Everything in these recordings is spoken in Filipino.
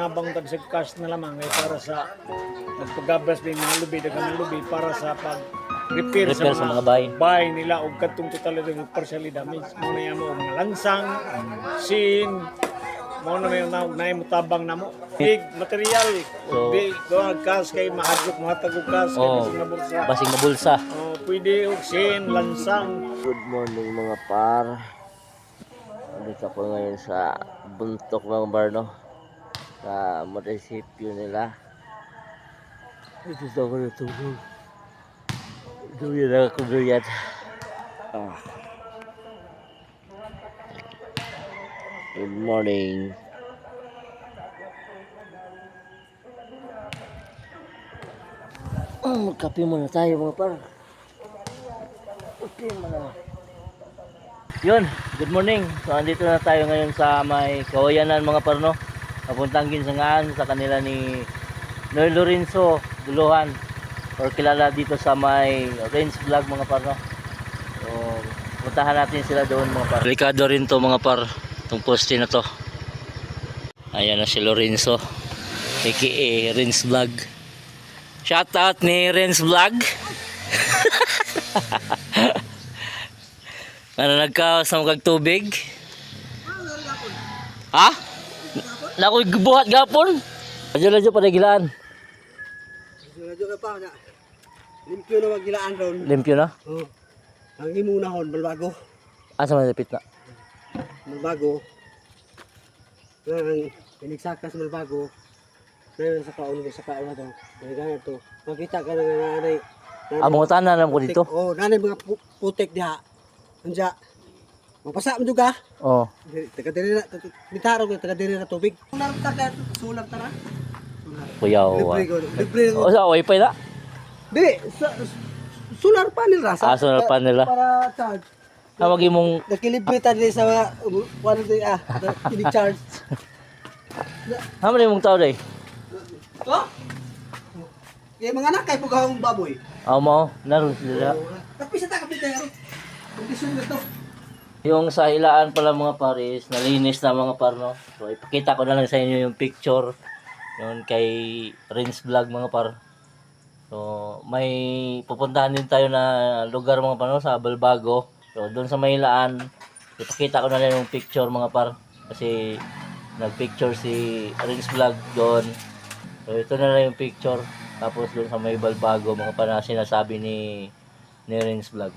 tabang tag sa cash na lamang ay para sa magpagabras ng mga lubi, dagang lubi para sa pag-repair Repair sa mga bahay. bahay nila o katong total ng partially damaged. Muna yan mo, mga lansang, sin, muna may mo tabang na mo. Big material, So, di doon cash kay mahadlok mahatag og cash kay bisig na bulsa. basing na bulsa. Pwede og sin, lansang. Good morning mga par. Dito ako ngayon sa Buntok ng Barno, sa munisipyo nila. Dito ako natulog. Duyan lang ako duyan. Good morning. Magkape muna tayo mga par. Okay muna. Yun, good morning. So andito na tayo ngayon sa may Kawayanan mga parno. Papuntang Ginsangaan sa kanila ni Noel Lorenzo Duluhan, or kilala dito sa may Range Vlog mga parno. So puntahan natin sila doon mga par. Delikado rin to mga par, itong poste na to. Ayan na si Lorenzo aka Range Vlog. Shout out ni Range Vlog. Ano nagkaos ng kag tubig? Ha? Nakoy buhat gapon. Adyo pa gilaan. Adyo pa na. Limpyo na magilaan ron. Limpyo na? Oh. Ang imunahon balbago. Asa man dapit na? Balbago. Ang pinigsakas balbago. Ngayon sa kaon na to. Ganyan to. Makita ka na nanay. Among tanan lang ko dito. Oh, nanay mga putik diha. Anja. Mapasa mo juga. Oh. Taga-diri na bitaro ko taga-diri na tubig. Sulat tara. Kuyaw. Libre. O sa wifi na? Di, solar panel rasa. Solar panel la. Para charge. Tawag imong Nakilibre ta din sa one day ini-charge. Haman imong tao day. Ko? Kaya mga anak kay pugahong baboy. Mo naron sila. Tapi sa takapit tayo. Kondisyon nito. Yung sa hilaan pala mga paris, nalinis na mga parno. So ipakita ko na lang sa inyo yung picture yun kay Renz Vlog mga par. So may pupuntahan din tayo na lugar mga parno sa Balbago. So doon sa Mahilaan, ipakita ko na lang yung picture mga par kasi nagpicture si Renz Vlog doon. So ito na lang yung picture. Tapos doon sa may Balbago mga par na sinasabi ni Renz Vlog.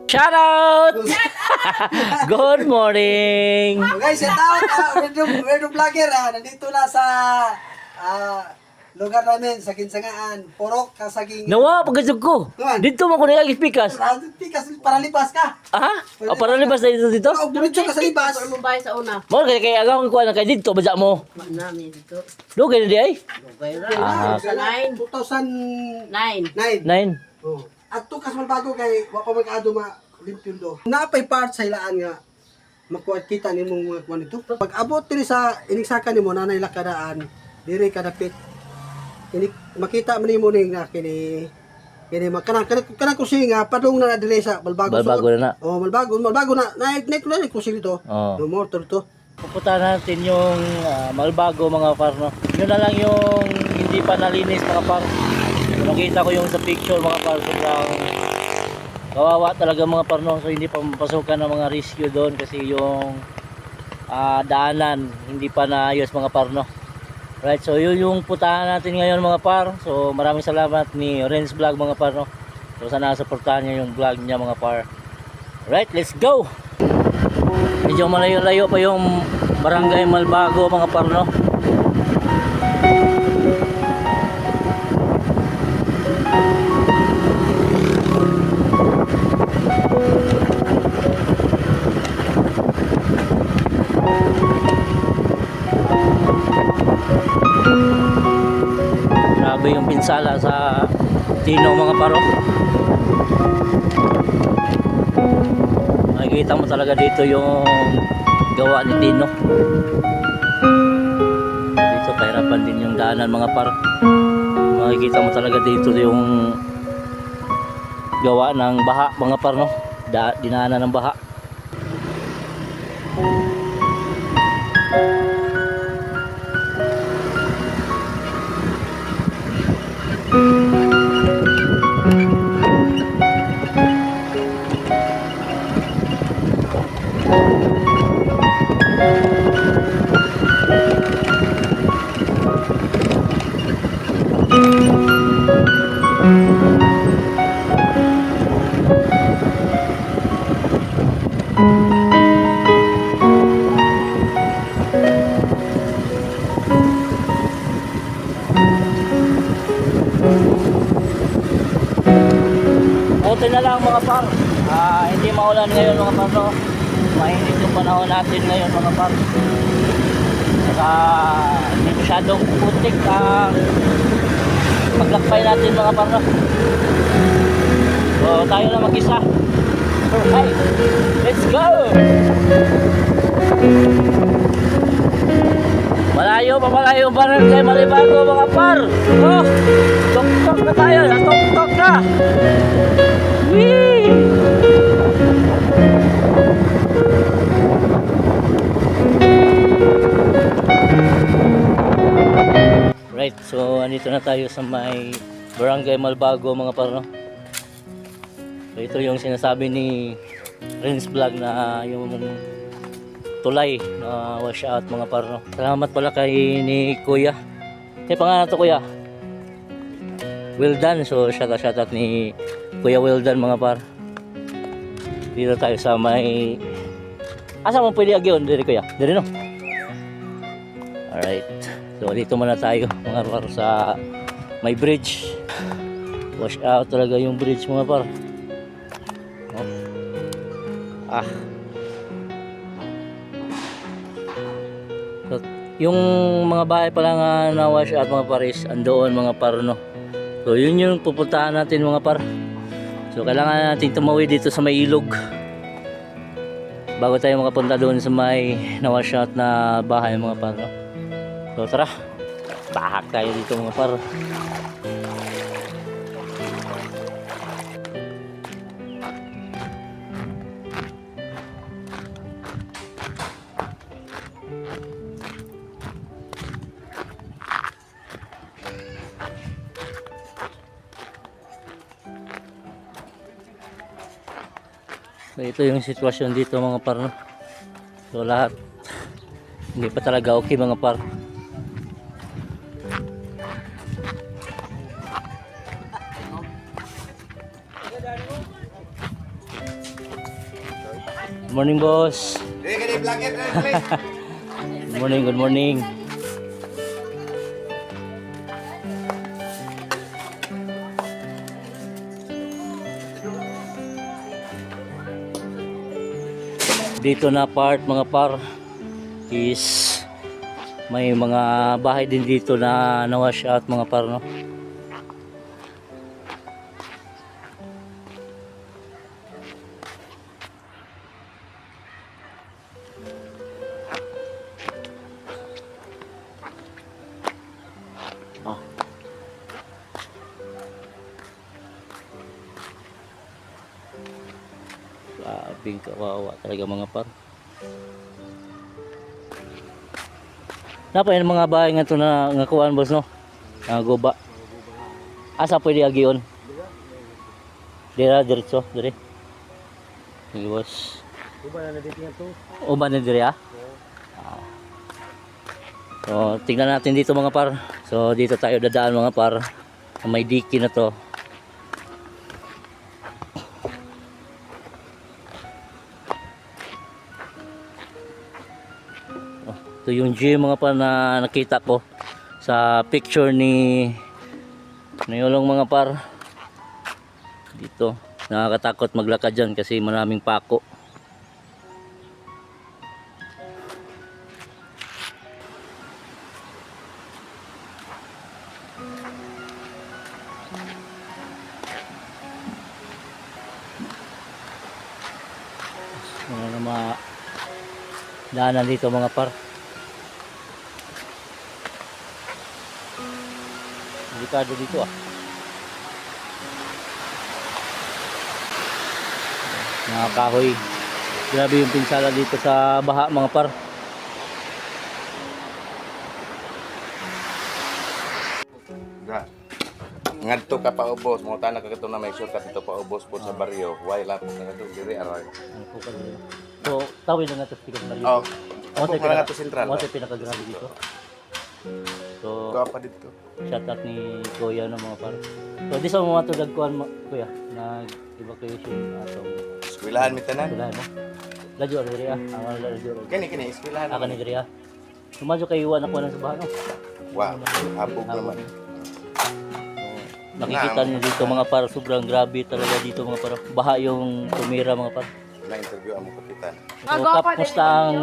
Shout out! Good morning! Guys, shout out! Radio vlogger, nandito na sa lugar namin, sa Ginsangaan. Purok, kasaging... Nawa, pagkasog ko! Naman. Dito mo ko nag-ispikas. Pikas, para libas ka. Ha? O, para libas na dito? Oh, diretso ka sa libas. Mumbai sa una. Mo, kaya agaw ko na kay dito, baja mo. Nami dito. Do, kaya di ay? Ah. Sa 9. 2009. 9. 9. Oh. At to kasmal bago kay wa pa magado limpyon do. Napay part sa ilaan nga makuha kita nimong mga kuan ito. Pag abot diri sa inisaka nimo nanay lakadaan, diri ka dapit. Ini makita man nimo ning nga kini kanang kusinga padung na diri sa Balbago. Balbago na na. Oh, Balbago na. Na kusing dito. Oh. No motor to. Pupunta natin yung Malbago mga parno. Yun na lang yung hindi pa nalinis mga par. Nakita ko yung sa picture mga par. Sobrang kawawa talaga mga parno. So hindi pa mapasukan ng mga rescue doon kasi yung daanan hindi pa naayos mga parno. Right, so yun yung putahan natin ngayon mga par. So maraming salamat ni Renz Vlog mga parno. So sana supportahan niya yung vlog niya mga par. Right, let's go! Medyo malayo-layo pa yung Barangay Malbago mga parno. Grabe yung pinsala sa Tino mga paro. Makikita mo talaga dito yung gawa ni Tino. Dito kahirapan din yung daanan mga par. Makikita mo talaga dito yung gawa ng baha mga par no. dinaanan ng baha. Buti na lang mga par, hindi maulan ngayon mga par, no? Mainit yung panahon natin ngayon mga par. Saka hindi masyadong putik ang paglakbay natin mga par, no? So tayo na mag-isa. Alright, let's go! Malayo yung barangay Malibago mga par. Oh, tok-tok na tayo, tok-tok na. Whee! Right, so andito na tayo sa may barangay Malibago mga par, no? So ito yung sinasabi ni Renz Vlog na yung tulay na wash out mga par, no? Salamat pala kay ni Kuya. May pangalan to Kuya? Well done. So shout out ni Kuya well done mga par. Dito tayo sa may asa mo pwede agyon diri Kuya? Diri no? Alright. So dito muna tayo mga par sa may bridge. Wash out talaga yung bridge mga par. Oh. So, yung mga bahay pala nga na wash out mga paris andoon mga par, no? So yun yung pupuntahan natin mga par. So kailangan natin tumawid dito sa may ilog bago tayo makapunta doon sa may na wash out na bahay mga par, no? So tara, tahak tayo dito mga par. So ito yung sitwasyon dito mga par, no? So lahat hindi pa talaga okay mga par. Good morning boss. Good morning. Dito na part mga par is may mga bahay din dito na na-wash out mga par, no? Ah. Grabing kawawa talaga mga par. Napa yung mga bahay nga ito na ngakuan boss, no? Guba. Asa pwede agion? Dira diretso, dire. Sige boss. Uban na dito nga to. Uban na dire ah. So tingnan natin dito mga par. So dito tayo dadaan mga par. May diki na to. Ito yung gym mga par na nakita ko sa picture ni Yolong mga par. Dito nakakatakot maglakad dyan kasi maraming pako. Ano na mga daanan dito mga par. Delikado dito ah. mga kahoy. Grabe yung pinsala dito sa baha mga par. Ngadto ka pa ubos, mo tanan ka kato na may shortcut dito pa ubos po sa baryo. Why lapos na kato diri aray. Ano po ka dito? So, tawid na nga ito sa Mario. Oh. Mo Mo na to sentral. Mo pinakagrabe dito. So, Ko pa dito. shout out ni Kuya ng mga par. So, di sa mga tudagkuan Kuya, nag-evacuation atong Eskwelahan mi tanan. wala mo. Ladyo diri ah. Ang ladyo. Kani eskwelahan. Aka ni diri ah. Sumadyo kay iwan ako ng sa baha no. Wow, habog naman. Nakikita niyo dito mga par, sobrang grabe talaga dito mga par. Baha yung tumira mga par. Na-interview ang kapitan. So kamusta ang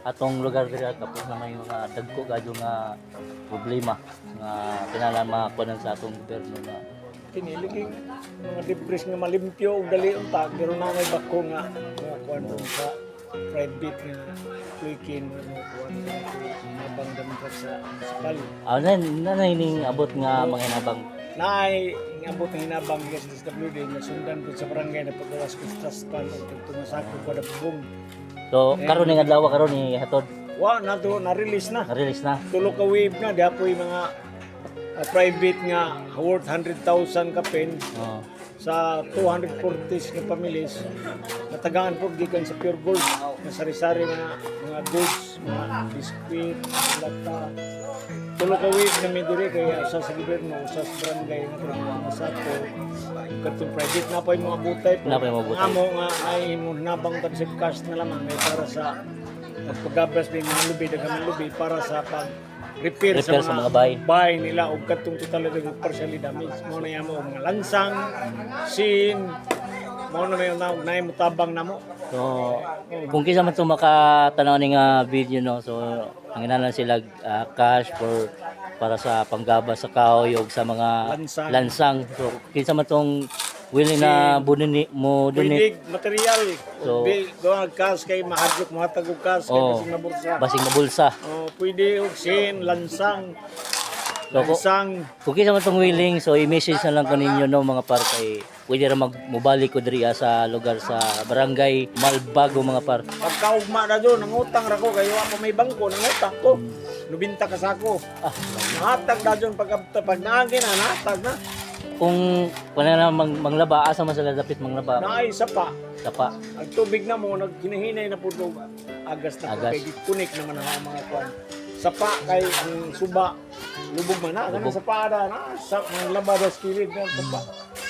atong lugar diri tapos na may mga dagko gadyo nga problema nga kinahanglan makuha sa atong gobyerno na Kiniliging mga debris nga malimpyo ug dali unta pero na may bako nga mga kuan doon sa private nga tuikin ano kuan nabang damag sa municipal. nahining abot nga mga hinabang. Naay ngabot ng hinabang yes SWD nga sundan po sa barangay na paggawas ko sa span ug tumasako kada bubong. So karon ni adlaw karon ni hatod Wa na to na-release na. na-release na. Tulo ka wave na diapoy mga private nga worth 100,000 ka pen Oh. sa 240 nga pamilis natagaan po gikan sa pure gold nga sari-sari mga goods mga biscuit lata tulo ka week na may diri kaya usa sa gobyerno usa sa barangay nga sapo katong private na pa yung mga butay Na pa yung mga butay. amo nga ay nabang tan sa cash na lamang may para sa pagpagabas ng mga lubi daghang lubi para sa pag repair sa mga bahay nila o katong total na partially damaged mo na yan mo mga lansang sin mo na may mutabang na mo. So kung kinsa man to makatanaw ni nga video no, so ang inalan sila cash para sa panggaba sa kahoy ug sa mga Lansang. lansang. So kinsa man tong willing na bunini mo donate Pwede material So- doon nagkas kay mahadlok mahatag og kas kay Oh. basing na bulsa. basing na bulsa. Oh, pwede og sin lansang So, lansang kung kinsa man tong willing, so i-message na lang kaninyo no mga par kay pwede ra magmubalik ko diri sa lugar sa barangay Malbago mga par. pagkaugma na doon nangutang ra ko kay wa pa may bangko nangutang ko. Nubinta ka sa ako. Nahatag na doon pag naagin na nahatag na. Kung wala na manglaba asa man sila dapit manglaba Naay sapa. sa pa. Ang tubig na mo, naghinahinay na po doon. Agas na po Agas. kay kunik naman ang mga kwan. Sapa kay ang suba. Lubog man na. Ganun sapa na. Sa mga labada sa kilid na sapa.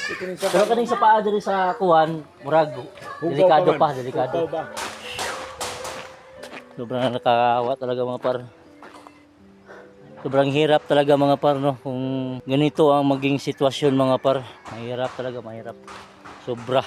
Ikaw sapa. Pero kaning sa paa diri sa kuwan, murag delikado pa, delikado. Hugaw ba? Sobrang nakakawa talaga mga par. Sobrang hirap talaga mga par no kung ganito ang maging sitwasyon mga par. Mahirap talaga, mahirap. Sobra.